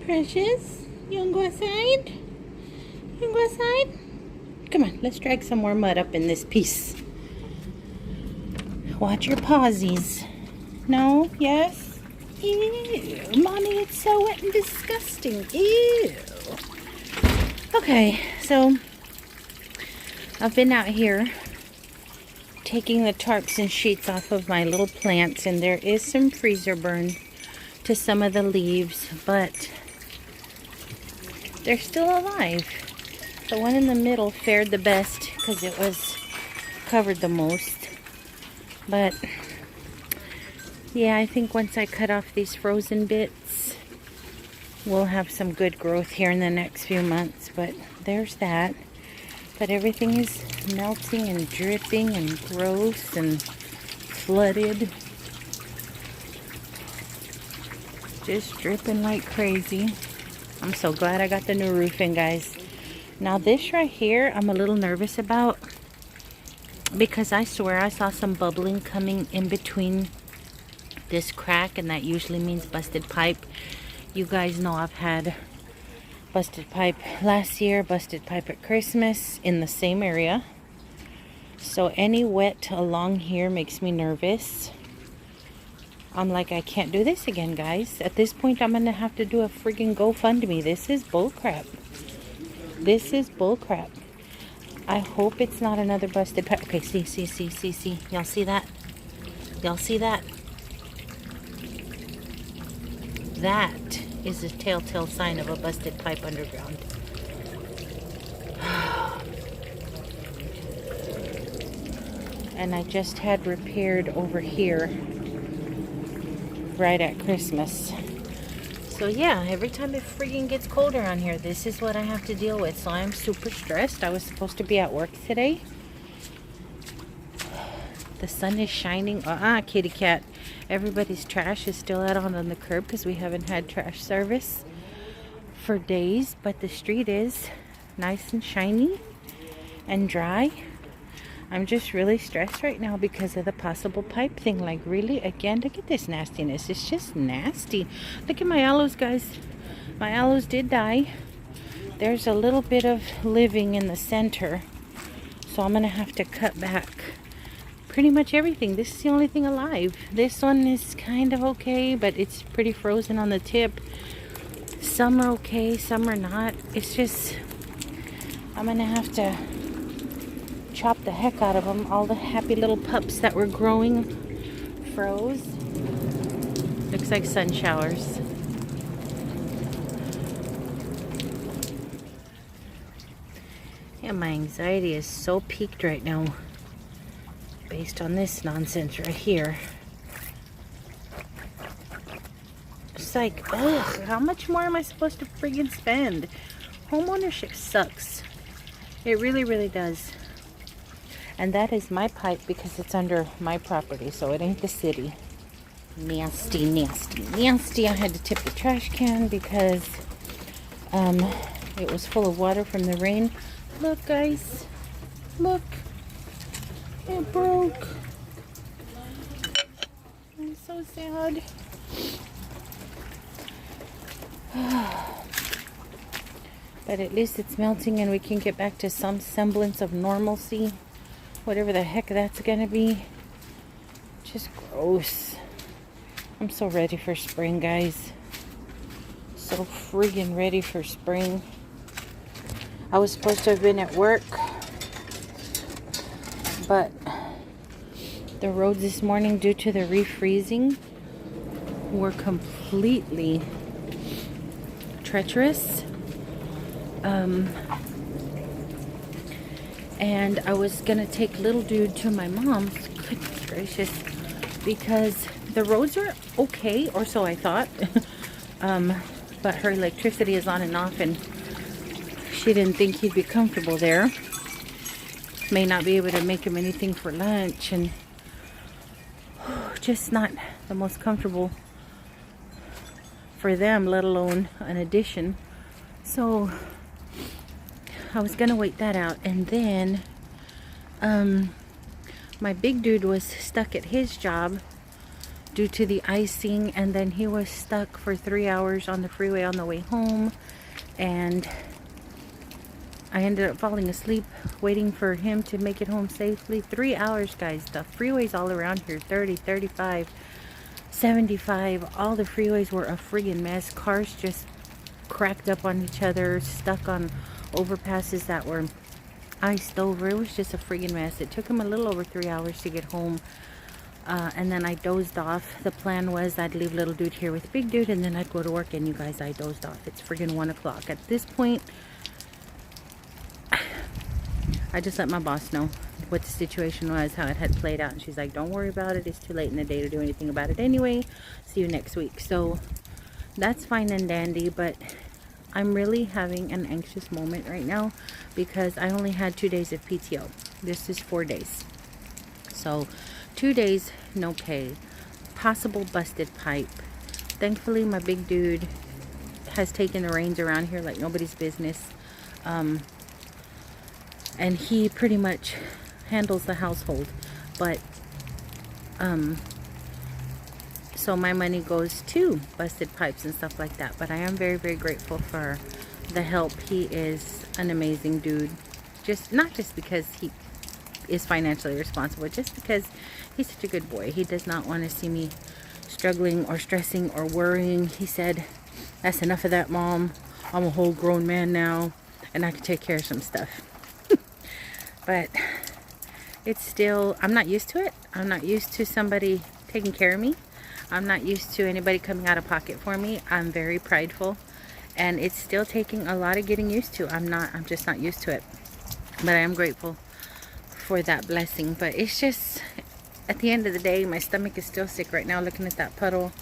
Precious, you wanna go outside? You wanna go outside? Come on, let's drag some more mud up in this piece. Watch your pawsies. No? Yes? Ew, Mommy, it's so wet and disgusting. Ew. Okay, so I've been out here taking the tarps and sheets off of my little plants, and there is some freezer burn to some of the leaves, but they're still alive. The one in the middle fared the best because it was covered the most. But yeah, I think once I cut off these frozen bits, we'll have some good growth here in the next few months. But there's that. But everything is melting and dripping and gross and flooded. Just dripping like crazy. I'm so glad I got the new roofing, guys. Now this right here, I'm a little nervous about because I swear I saw some bubbling coming in between this crack, and that usually means busted pipe. You guys know I've had busted pipe last year, busted pipe at Christmas in the same area. So any wet along here makes me nervous. I'm like, I can't do this again, guys. At this point, I'm gonna have to do a friggin' GoFundMe. This is bullcrap. This is bullcrap. I hope it's not another busted pipe. Okay, see. Y'all see that? Y'all see that? That is a telltale sign of a busted pipe underground. And I just had repaired over here right at Christmas. So yeah, every time it freaking gets colder on here, this is what I have to deal with. So I'm super stressed. I was supposed to be at work today. The sun is shining. Kitty cat. Everybody's trash is still out on the curb because we haven't had trash service for days. But the street is nice and shiny and dry. I'm just really stressed right now because of the possible pipe thing. Like, really? Again, look at this nastiness. It's just nasty. Look at my aloes, guys. My aloes did die. There's a little bit of living in the center. So I'm going to have to cut back pretty much everything. This is the only thing alive. This one is kind of okay, but it's pretty frozen on the tip. Some are okay, some are not. It's just, I'm going to have to chop the heck out of them. All the happy little pups that were growing froze. Looks like sun showers. Yeah, my anxiety is so peaked right now based on this nonsense right here. It's like, ugh, how much more am I supposed to friggin' spend? Homeownership sucks. It really, really does. And that is my pipe because it's under my property, so it ain't the city. Nasty, nasty, nasty. I had to tip the trash can because it was full of water from the rain. Look, guys. Look. It broke. I'm so sad. But at least it's melting and we can get back to some semblance of normalcy. Whatever the heck that's gonna be. Just gross. I'm so ready for spring, guys. So friggin' ready for spring. I was supposed to have been at work, but the roads this morning, due to the refreezing, were completely treacherous. And I was gonna take little dude to my mom's, goodness gracious, because the roads are okay, or so I thought. But her electricity is on and off, and she didn't think he'd be comfortable there. May not be able to make him anything for lunch, and just not the most comfortable for them, let alone an addition. So I was gonna wait that out, and then my big dude was stuck at his job due to the icing, and then he was stuck for 3 hours on the freeway on the way home, and I ended up falling asleep waiting for him to make it home safely. 3 hours, guys. The freeways all around here, 30, 35, 75, all the freeways were a friggin' mess. Cars just cracked up on each other, stuck on overpasses that were iced over. It was just a friggin' mess. It took him a little over 3 hours to get home. And then I dozed off. The plan was I'd leave little dude here with big dude, and then I'd go to work. And you guys, I dozed off. It's friggin' 1 o'clock. At this point, I just let my boss know what the situation was, how it had played out. And she's like, don't worry about it. It's too late in the day to do anything about it anyway. See you next week. So that's fine and dandy, but I'm really having an anxious moment right now because I only had 2 days of PTO. This is 4 days. So 2 days, no pay. Possible busted pipe. Thankfully, my big dude has taken the reins around here like nobody's business. And he pretty much handles the household. But, so my money goes to busted pipes and stuff like that. But I am very, very grateful for the help. He is an amazing dude. Not just because he is financially responsible, just because he's such a good boy. He does not want to see me struggling or stressing or worrying. He said, that's enough of that, Mom. I'm a whole grown man now, and I can take care of some stuff. But it's still, I'm not used to it. I'm not used to somebody taking care of me. I'm not used to anybody coming out of pocket for me. I'm very prideful, and it's still taking a lot of getting used to. I'm just not used to it. But I am grateful for that blessing. But it's just, at the end of the day, my stomach is still sick right now looking at that puddle.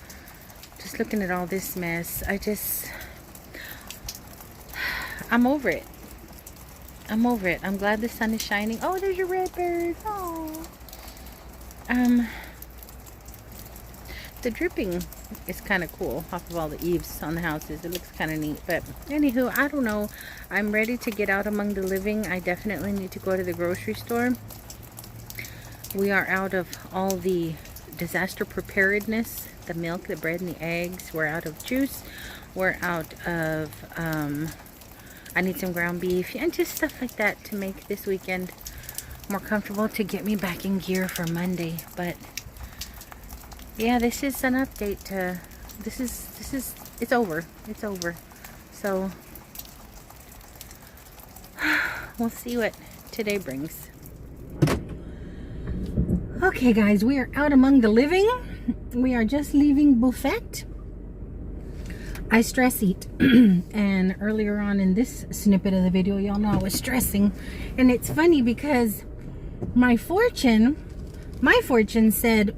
Just looking at all this mess. I'm over it. I'm over it. I'm glad the sun is shining. Oh, there's your red bird. Oh. The dripping is kind of cool off of all the eaves on the houses. It looks kind of neat. But anywho, I don't know. I'm ready to get out among the living. I definitely need to go to the grocery store. We are out of all the disaster preparedness. The milk, the bread, and the eggs. We're out of juice. We're out of... I need some ground beef and just stuff like that to make this weekend more comfortable, to get me back in gear for Monday. But yeah, this is an update to, it's over. It's over. So we'll see what today brings. Okay guys, we are out among the living. We are just leaving Buffet. I stress eat, and earlier on in this snippet of the video, y'all know I was stressing. And it's funny because my fortune said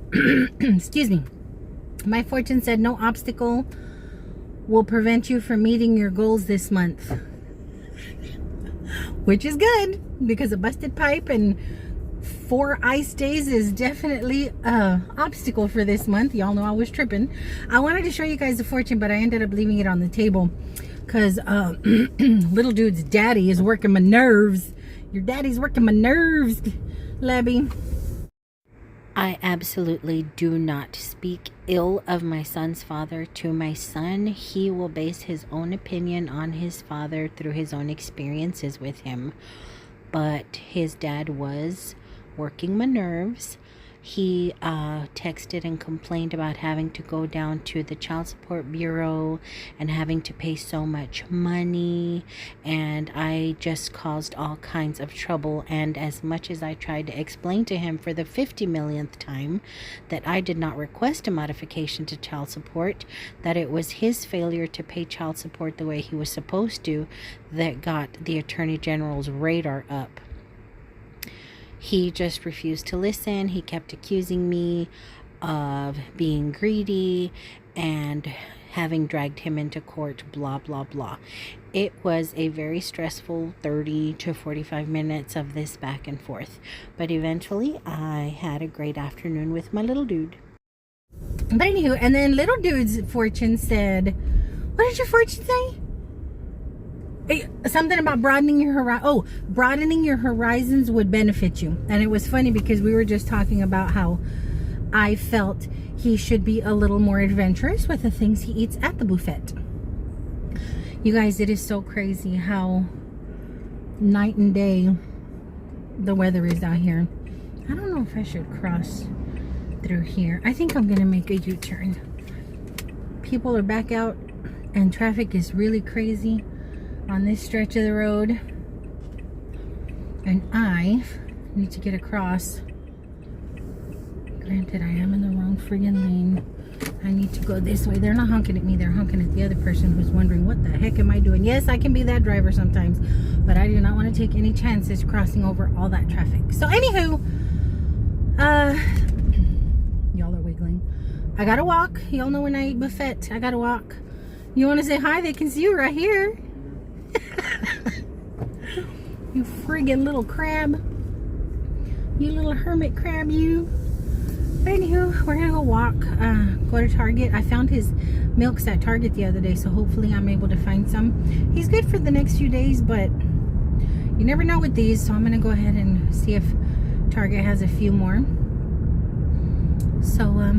excuse me, my fortune said no obstacle will prevent you from meeting your goals this month, which is good because a busted pipe and 4 ice days is definitely a obstacle for this month. Y'all know I was tripping. I wanted to show you guys the fortune, but I ended up leaving it on the table because little dude's daddy is working my nerves. Your daddy's working my nerves, Labby. I absolutely do not speak ill of my son's father to my son. He will base his own opinion on his father through his own experiences with him. But his dad was working my nerves. He texted and complained about having to go down to the child support bureau and having to pay so much money, and I just caused all kinds of trouble. And as much as I tried to explain to him for the 50 millionth time that I did not request a modification to child support, that it was his failure to pay child support the way he was supposed to that got the Attorney General's radar up. He just refused to listen. He kept accusing me of being greedy and having dragged him into court, blah, blah, blah. It was a very stressful 30 to 45 minutes of this back and forth. But eventually, I had a great afternoon with my little dude. But anywho, and then little dude's fortune said, what did your fortune say? Something about broadening your horizon. Oh, broadening your horizons would benefit you. And it was funny because we were just talking about how I felt he should be a little more adventurous with the things he eats at the buffet. You guys, it is so crazy how night and day the weather is out here. I don't know if I should cross through here. I think I'm gonna make a U-turn. People are back out and traffic is really crazy on this stretch of the road, and I need to get across. Granted, I am in the wrong friggin' lane. I need to go this way. They're not honking at me, they're honking at the other person who's wondering, what the heck am I doing? Yes, I can be that driver sometimes, but I do not want to take any chances crossing over all that traffic. So anywho, y'all are wiggling. I gotta walk. Y'all know when I eat buffet, I gotta walk. You want to say hi? They can see you right here. You friggin' little crab. You little hermit crab, you. Anywho, we're gonna go walk, go to Target. I found his milks at Target the other day, so hopefully I'm able to find some. He's good for the next few days, but you never know with these, so I'm gonna go ahead and see if Target has a few more. So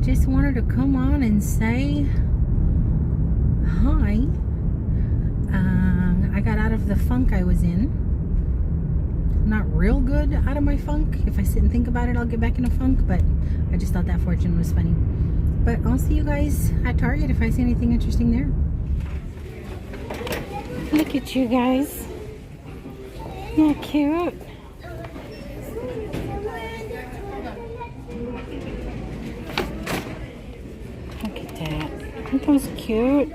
just wanted to come on and say hi. I got out of the funk I was in. Not real good out of my funk. If I sit and think about it, I'll get back in a funk, but I just thought that fortune was funny. But I'll see you guys at Target if I see anything interesting there. Look at you guys. Isn't that cute? Look at that. Aren't those cute?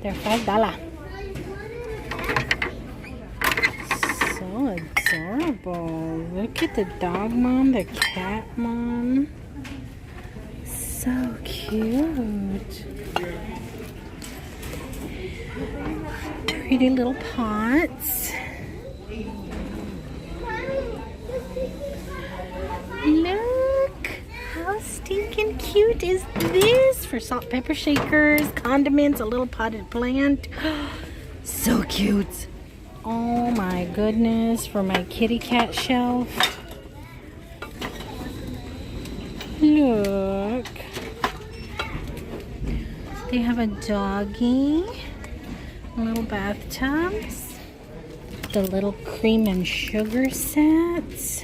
They're $5. Adorable. Look at the dog mom, the cat mom. So cute. Pretty little pots. Look, how stinking cute is this? For salt, pepper shakers, condiments, a little potted plant. So cute. Oh my goodness, for my kitty cat shelf. Look. They have a doggy, little bathtubs, the little cream and sugar sets,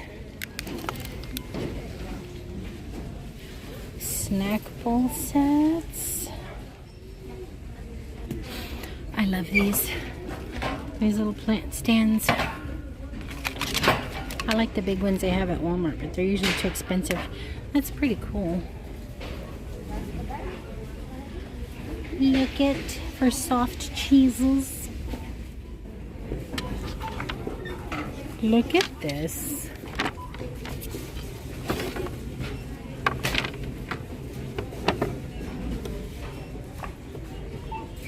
snack bowl sets. I love these. These little plant stands. I like the big ones they have at Walmart, but they're usually too expensive. That's pretty cool. Look at, for soft cheeses. Look at this.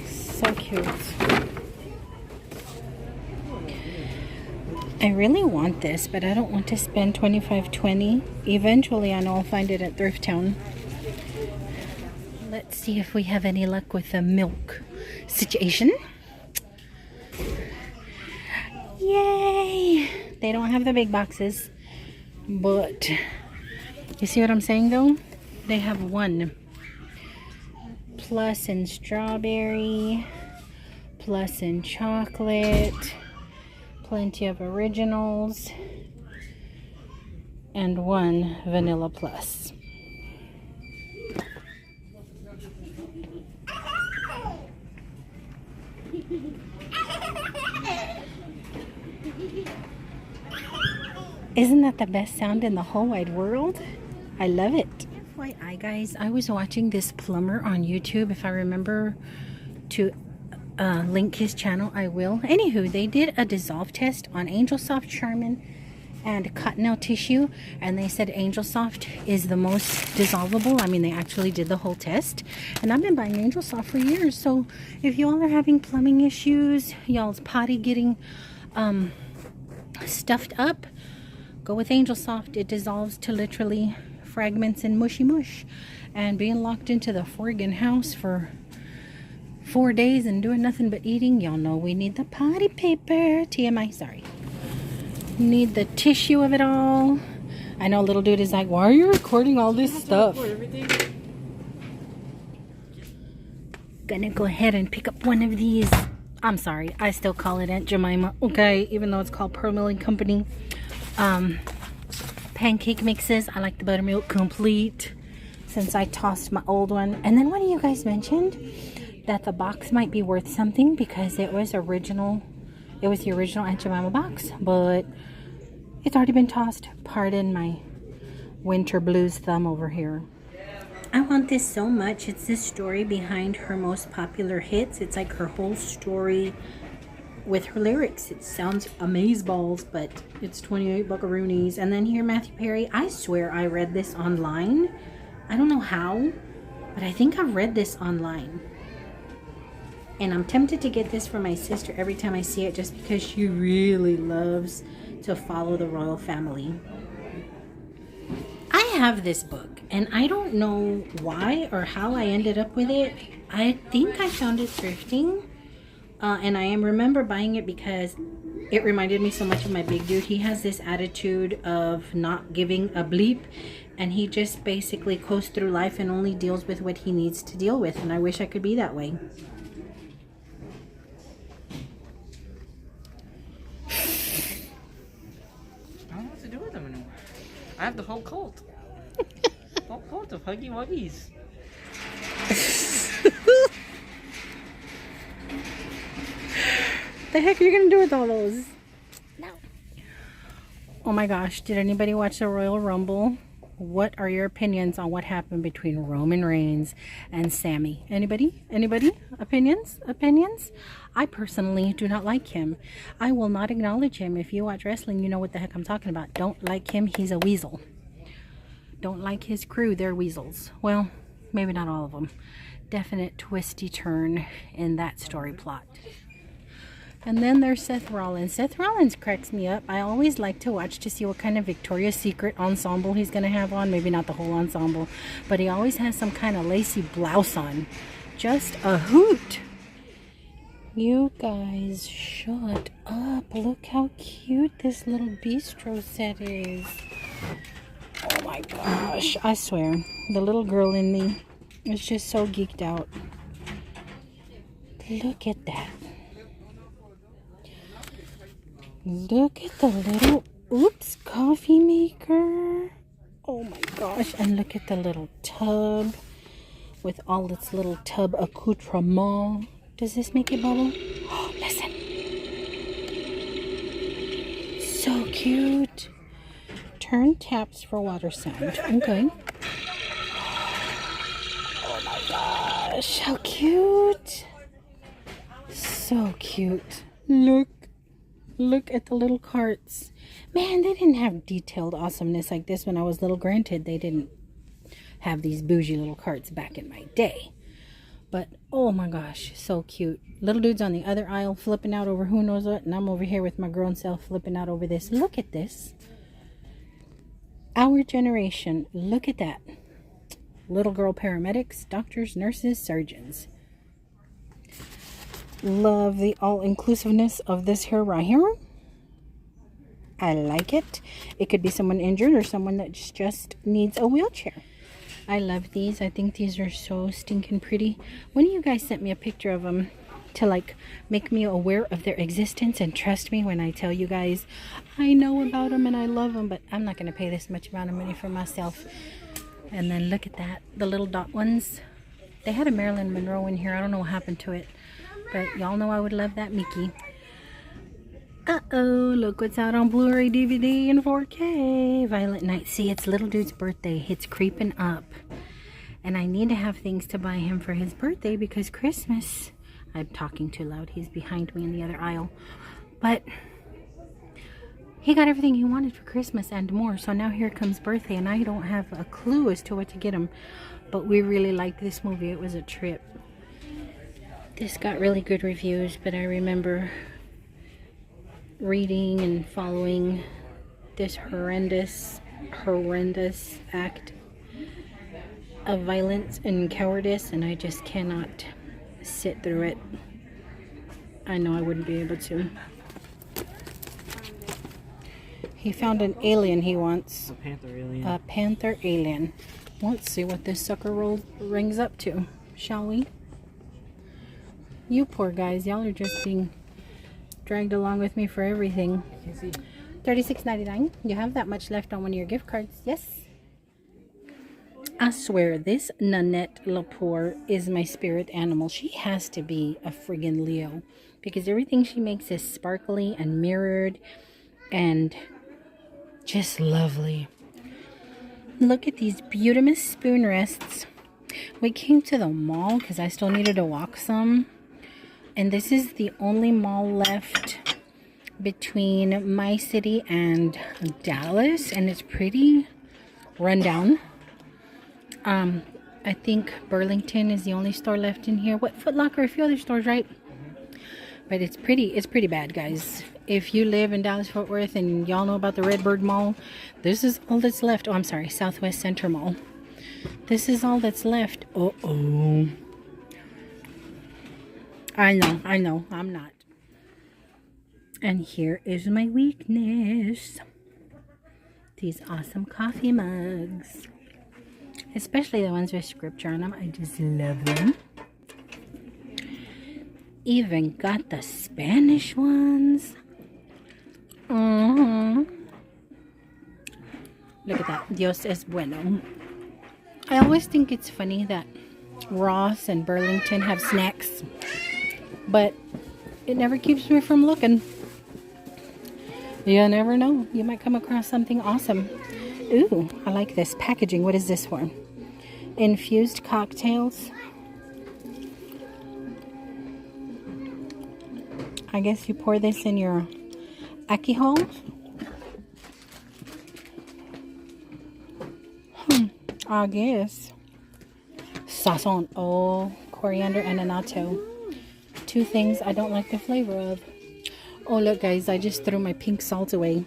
So cute. I really want this, but I don't want to spend $25.20. Eventually, I know I'll find it at Thrift Town. Let's see if we have any luck with the milk situation. Yay! They don't have the big boxes, but you see what I'm saying though? They have one. Plus in strawberry, plus in chocolate. Plenty of originals, and one vanilla plus. Isn't that the best sound in the whole wide world? I love it. FYI guys, I was watching this plumber on YouTube. If I remember to link his channel, I will. Anywho, they did a dissolve test on Angel Soft, Charmin, and Cottonelle tissue, and they said Angel Soft is the most dissolvable. I mean, they actually did the whole test, and I've been buying Angel Soft for years. So if you all are having plumbing issues, y'all's potty getting stuffed up, go with Angel Soft. It dissolves to literally fragments and mushy mush. And being locked into the friggin' house for 4 days and doing nothing but eating, y'all know we need the potty paper. TMI, sorry. Need the tissue of it all. I know little dude is like, why are you recording all this stuff? Gonna go ahead and pick up one of these. I'm sorry, I still call it Aunt Jemima, okay? Even though it's called Pearl Milling Company. Pancake mixes. I like the buttermilk complete since I tossed my old one. And then one of you guys mentioned that the box might be worth something because it was original. It was the original Aunt Jemima box, but it's already been tossed. Pardon my winter blues thumb over here. I want this so much. It's this story behind her most popular hits. It's like her whole story with her lyrics. It sounds amazeballs, but it's 28 buckaroonies. And then here, Matthew Perry. I swear I read this online. I don't know how, but I think I've read this online. And I'm tempted to get this for my sister every time I see it just because she really loves to follow the royal family. I have this book and I don't know why or how I ended up with it. I think I found it thrifting. And I remember buying it because it reminded me so much of my big dude. He has this attitude of not giving a bleep. And he just basically coasts through life and only deals with what he needs to deal with. And I wish I could be that way. I don't know what to do with them anymore. I have the whole cult. Whole cult of Huggy Wuggies. The heck are you gonna do with all those? No. Oh my gosh, did anybody watch the Royal Rumble? What are your opinions on what happened between Roman Reigns and Sami? Anybody? Anybody? Opinions? Opinions? I personally do not like him. I will not acknowledge him. If you watch wrestling, you know what the heck I'm talking about. Don't like him. He's a weasel. Don't like his crew. They're weasels. Well, maybe not all of them. Definite twisty turn in that story plot. And then there's Seth Rollins. Seth Rollins cracks me up. I always like to watch to see what kind of Victoria's Secret ensemble he's going to have on. Maybe not the whole ensemble, but he always has some kind of lacy blouse on. Just a hoot. You guys, shut up. Look how cute this little bistro set is. Oh my gosh. I swear, the little girl in me is just so geeked out. Look at that. Look at the little, oops, coffee maker. Oh my gosh. And look at the little tub with all its little tub accoutrement. Does this make it bubble? Oh, listen. So cute. Turn taps for water sound. Okay. Oh my gosh. How cute. So cute. Look at the little carts. Man, they didn't have detailed awesomeness like this when I was little. Granted, they didn't have these bougie little carts back in my day. But, oh my gosh, so cute. Little dude's on the other aisle flipping out over who knows what. And I'm over here with my grown self flipping out over this. Look at this. Our generation. Look at that. Little girl paramedics, doctors, nurses, surgeons. Love the all-inclusiveness of this here right here. I like it. It could be someone injured or someone that just needs a wheelchair. I love these. I think these are so stinking pretty. One of you guys sent me a picture of them to like make me aware of their existence and trust me when I tell you guys I know about them and I love them, but I'm not going to pay this much amount of money for myself. And then look at that. The little dot ones. They had a Marilyn Monroe in here. I don't know what happened to it. But y'all know I would love that Mickey. Uh-oh, look what's out on Blu-ray, DVD, and 4K. Violent Night. See, it's little dude's birthday. It's creeping up. And I need to have things to buy him for his birthday because Christmas... I'm talking too loud. He's behind me in the other aisle. But he got everything he wanted for Christmas and more. So now here comes birthday, and I don't have a clue as to what to get him. But we really liked this movie. It was a trip. This got really good reviews, but I remember reading and following this horrendous act of violence and cowardice, and I just cannot sit through it. I know I wouldn't be able to. He found an alien he wants. A panther alien. A panther alien. Let's see what this sucker roll rings up to, shall we? You poor guys, y'all are just being dragged along with me for everything. I can't see. $36.99. You have that much left on one of your gift cards. Yes. I swear, this Nanette Lepore is my spirit animal. She has to be a friggin' Leo because everything she makes is sparkly and mirrored and just lovely. Look at these beautiful spoon rests. We came to the mall because I still needed to walk some. And this is the only mall left between my city and Dallas. And it's pretty run down. I think Burlington is the only store left in here. What, Foot Locker, a few other stores, right? But it's pretty bad, guys. If you live in Dallas-Fort Worth and y'all know about the Redbird Mall, this is all that's left. Oh, I'm sorry, Southwest Center Mall. This is all that's left. Uh-oh. I know, I'm not. And here is my weakness. These awesome coffee mugs. Especially the ones with scripture on them. I just love them. Even got the Spanish ones. Look at that. Dios es bueno. I always think it's funny that Ross and Burlington have snacks. But it never keeps me from looking. You never know. You might come across something awesome. Ooh, I like this packaging. What is this for? Infused cocktails. I guess you pour this in your alcohol. I guess. Sazon. Oh, coriander and annatto. Two things I don't like the flavor of. Oh, look, guys. I just threw my pink salt away.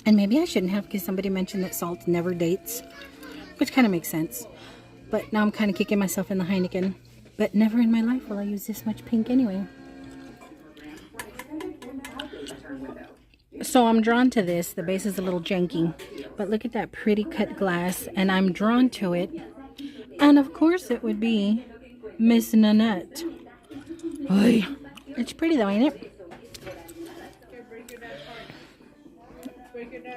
And maybe I shouldn't have because somebody mentioned that salt never dates. Which kind of makes sense. But now I'm kind of kicking myself in the Heineken. But never in my life will I use this much pink anyway. So I'm drawn to this. The base is a little janky. But look at that pretty cut glass. And I'm drawn to it. And of course it would be Miss Nanette. Oy. It's pretty though, ain't it?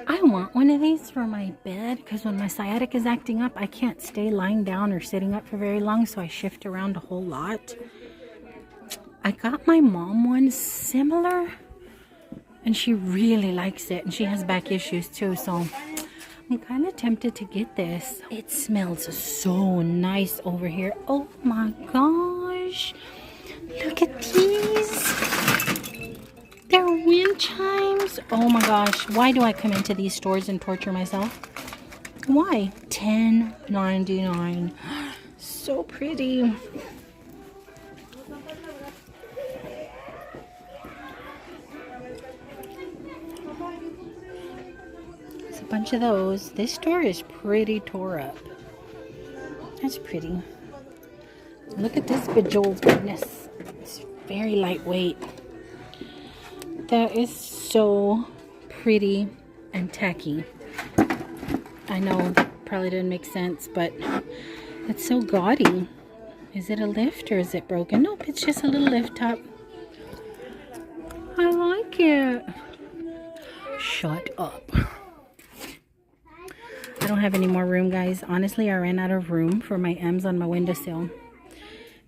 I want one of these for my bed because when my sciatic is acting up, I can't stay lying down or sitting up for very long, so I shift around a whole lot. I got my mom one similar, and she really likes it, and she has back issues too, so I'm kind of tempted to get this. It smells so nice over here. Oh my gosh. Look at these. They're wind chimes. Oh my gosh. Why do I come into these stores and torture myself? Why? $10.99. So pretty. There's a bunch of those. This store is pretty tore up. That's pretty. Look at this bejeweled goodness. It's very lightweight. That is so pretty and tacky. I know that probably didn't make sense, but it's so gaudy. Is it a lift or is it broken? Nope, it's just a little lift top. I like it. Shut up. I don't have any more room, guys. Honestly, I ran out of room for my M's on my windowsill.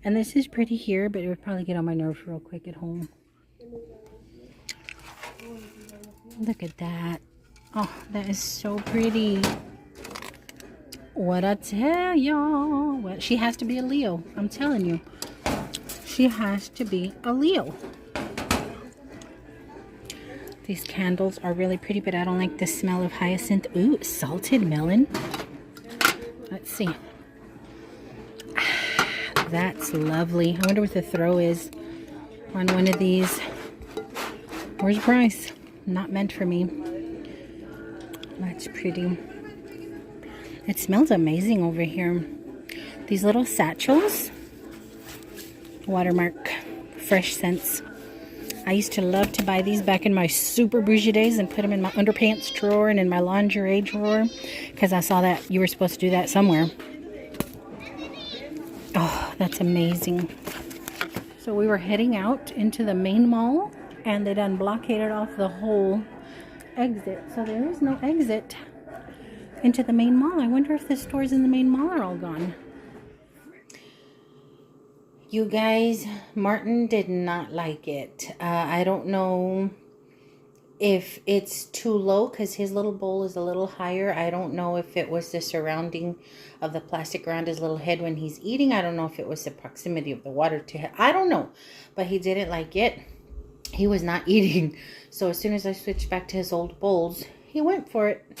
And this is pretty here, but it would probably get on my nerves real quick at home. Look at that. Oh, that is so pretty. What I tell y'all. Well, she has to be a Leo. I'm telling you. She has to be a Leo. These candles are really pretty, but I don't like the smell of hyacinth. Ooh, salted melon. Let's see. That's lovely. I wonder what the throw is on one of these. Where's Bryce? Not meant for me. That's pretty. It smells amazing over here. These little satchels. Watermark. Fresh scents. I used to love to buy these back in my super bougie days and put them in my underpants drawer and in my lingerie drawer because I saw that you were supposed to do that somewhere. Oh, that's amazing. So we were heading out into the main mall and they done blockaded off the whole exit. So there is no exit into the main mall. I wonder if the stores in the main mall are all gone. You guys, Martin did not like it. I don't know if it's too low because his little bowl is a little higher. I don't know if it was the surrounding of the plastic around his little head when he's eating. I don't know if it was the proximity of the water to him. I don't know, but he didn't like it. He was not eating. So as soon as I switched back to his old bowls, he went for it.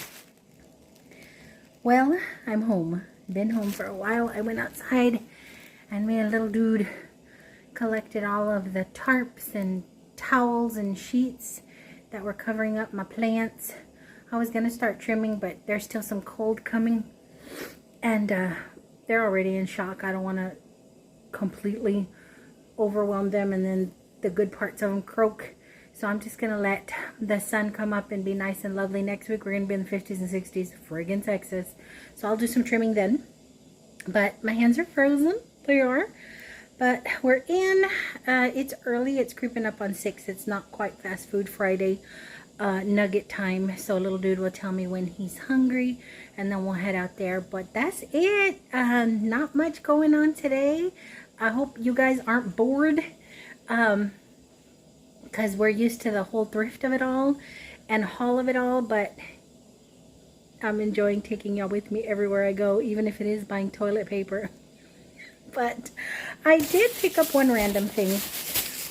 Well, I'm home. Been home for a while. I went outside and me and little dude collected all of the tarps and towels and sheets that were covering up my plants. I was going to start trimming, but there's still some cold coming. And they're already in shock. I don't want to completely overwhelm them and then the good parts of them croak. So I'm just going to let the sun come up and be nice and lovely. Next week we're going to be in the 50s and 60s, friggin' Texas. So I'll do some trimming then. But my hands are frozen. They are. But we're in. It's early. It's creeping up on 6. It's not quite fast food Friday nugget time. So little dude will tell me when he's hungry. And then we'll head out there. But that's it. Not much going on today. I hope you guys aren't bored. Because we're used to the whole thrift of it all. And haul of it all. But I'm enjoying taking y'all with me everywhere I go. Even if it is buying toilet paper. But I did pick up one random thing.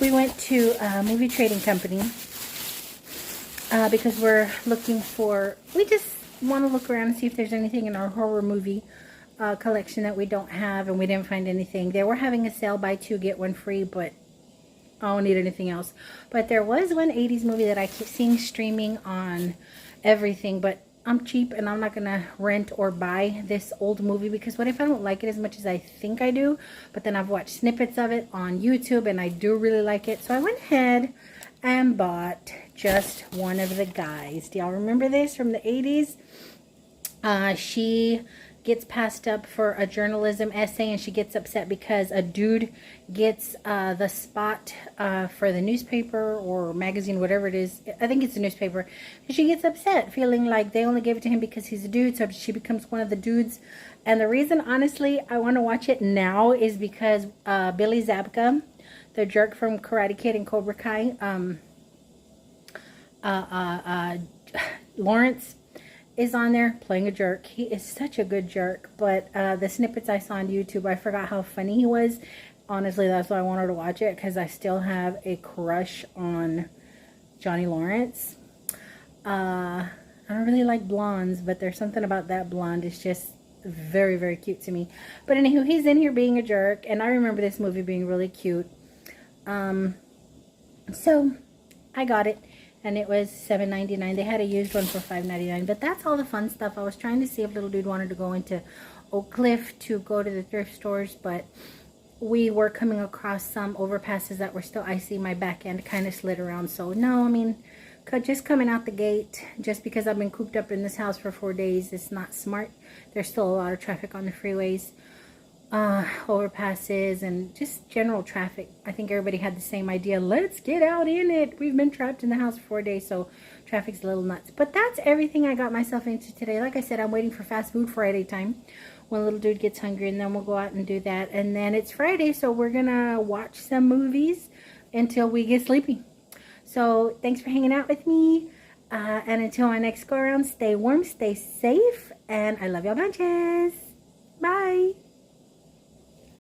We went to a movie trading company because we're looking for, we just want to look around and see if there's anything in our horror movie collection that we don't have, and we didn't find anything. They were having a sale, buy 2 get 1 free, but I don't need anything else. But there was one 80s movie that I keep seeing streaming on everything, but I'm cheap and I'm not going to rent or buy this old movie because what if I don't like it as much as I think I do? But then I've watched snippets of it on YouTube and I do really like it. So I went ahead and bought Just One of the Guys. Do y'all remember this from the 80s? She gets passed up for a journalism essay and she gets upset because a dude gets the spot for the newspaper or magazine, whatever it is. I think it's a newspaper. And she gets upset, feeling like they only gave it to him because he's a dude, so she becomes one of the dudes. And the reason, honestly, I want to watch it now is because Billy Zabka, the jerk from Karate Kid and Cobra Kai, Lawrence, is on there playing a jerk. He is such a good jerk, but the snippets I saw on YouTube, I forgot how funny he was. Honestly, that's why I wanted to watch it, because I still have a crush on Johnny Lawrence. I don't really like blondes, but there's something about that blonde. It's just very, very cute to me. But anywho, he's in here being a jerk, and I remember this movie being really cute. So I got it. And it was $7.99. They had a used one for $5.99. But that's all the fun stuff. I was trying to see if little dude wanted to go into Oak Cliff to go to the thrift stores. But we were coming across some overpasses that were still icy. My back end kind of slid around. So no, I mean, just coming out the gate, just because I've been cooped up in this house for 4 days, it's not smart. There's still a lot of traffic on the freeways. Overpasses and just general traffic. I think everybody had the same idea. Let's get out in it. We've been trapped in the house for 4 days, so traffic's a little nuts. But that's everything I got myself into today. Like I said, I'm waiting for fast food Friday time when little dude gets hungry, and then we'll go out and do that. And then it's Friday, so we're gonna watch some movies until we get sleepy. So thanks for hanging out with me. And until my next go around, stay warm, stay safe, and I love y'all bunches. Bye.